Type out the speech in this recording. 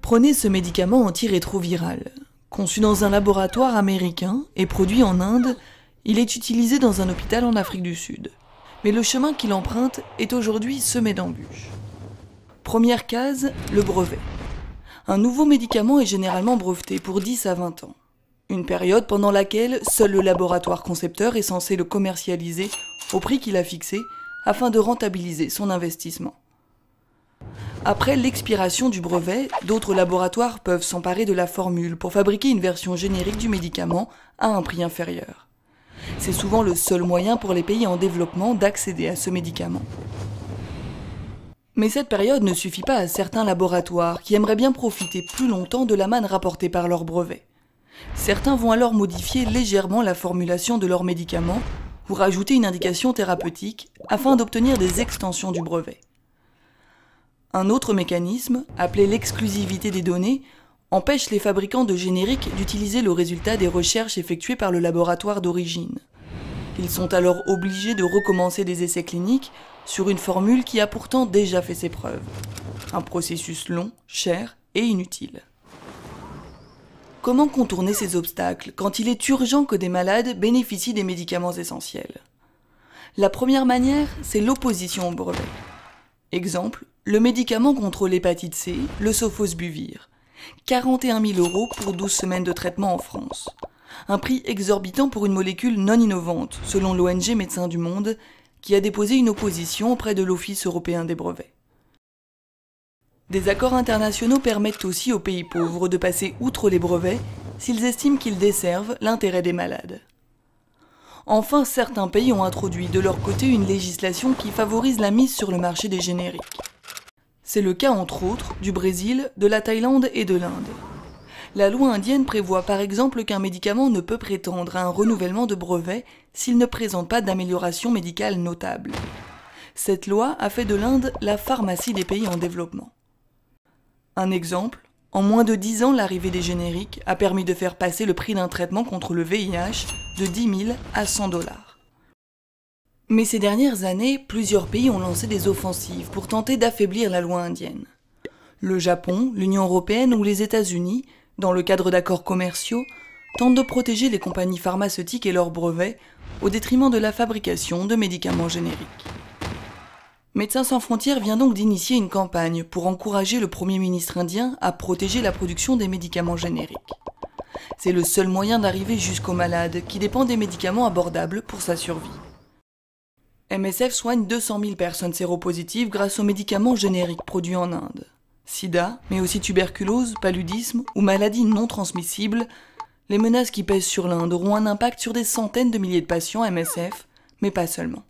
Prenez ce médicament antirétroviral. Conçu dans un laboratoire américain et produit en Inde, il est utilisé dans un hôpital en Afrique du Sud. Mais le chemin qu'il emprunte est aujourd'hui semé d'embûches. Première case, le brevet. Un nouveau médicament est généralement breveté pour 10 à 20 ans. Une période pendant laquelle seul le laboratoire concepteur est censé le commercialiser au prix qu'il a fixé afin de rentabiliser son investissement. Après l'expiration du brevet, d'autres laboratoires peuvent s'emparer de la formule pour fabriquer une version générique du médicament à un prix inférieur. C'est souvent le seul moyen pour les pays en développement d'accéder à ce médicament. Mais cette période ne suffit pas à certains laboratoires qui aimeraient bien profiter plus longtemps de la manne rapportée par leur brevet. Certains vont alors modifier légèrement la formulation de leur médicament ou rajouter une indication thérapeutique afin d'obtenir des extensions du brevet. Un autre mécanisme, appelé l'exclusivité des données, empêche les fabricants de génériques d'utiliser le résultat des recherches effectuées par le laboratoire d'origine. Ils sont alors obligés de recommencer des essais cliniques sur une formule qui a pourtant déjà fait ses preuves. Un processus long, cher et inutile. Comment contourner ces obstacles quand il est urgent que des malades bénéficient des médicaments essentiels? La première manière, c'est l'opposition au brevet. Exemple, le médicament contre l'hépatite C, le sofosbuvir. 41 000 € pour 12 semaines de traitement en France. Un prix exorbitant pour une molécule non innovante, selon l'ONG Médecins du Monde, qui a déposé une opposition auprès de l'Office européen des brevets. Des accords internationaux permettent aussi aux pays pauvres de passer outre les brevets s'ils estiment qu'ils desservent l'intérêt des malades. Enfin, certains pays ont introduit de leur côté une législation qui favorise la mise sur le marché des génériques. C'est le cas entre autres du Brésil, de la Thaïlande et de l'Inde. La loi indienne prévoit par exemple qu'un médicament ne peut prétendre à un renouvellement de brevet s'il ne présente pas d'amélioration médicale notable. Cette loi a fait de l'Inde la pharmacie des pays en développement. Un exemple, en moins de 10 ans, l'arrivée des génériques a permis de faire passer le prix d'un traitement contre le VIH de 10 000 à 100 $. Mais ces dernières années, plusieurs pays ont lancé des offensives pour tenter d'affaiblir la loi indienne. Le Japon, l'Union européenne ou les États-Unis, dans le cadre d'accords commerciaux, tentent de protéger les compagnies pharmaceutiques et leurs brevets au détriment de la fabrication de médicaments génériques. Médecins sans frontières vient donc d'initier une campagne pour encourager le Premier ministre indien à protéger la production des médicaments génériques. C'est le seul moyen d'arriver jusqu'aux malades qui dépendent des médicaments abordables pour sa survie. MSF soigne 200 000 personnes séropositives grâce aux médicaments génériques produits en Inde. Sida, mais aussi tuberculose, paludisme ou maladies non transmissibles, les menaces qui pèsent sur l'Inde auront un impact sur des centaines de milliers de patients MSF, mais pas seulement.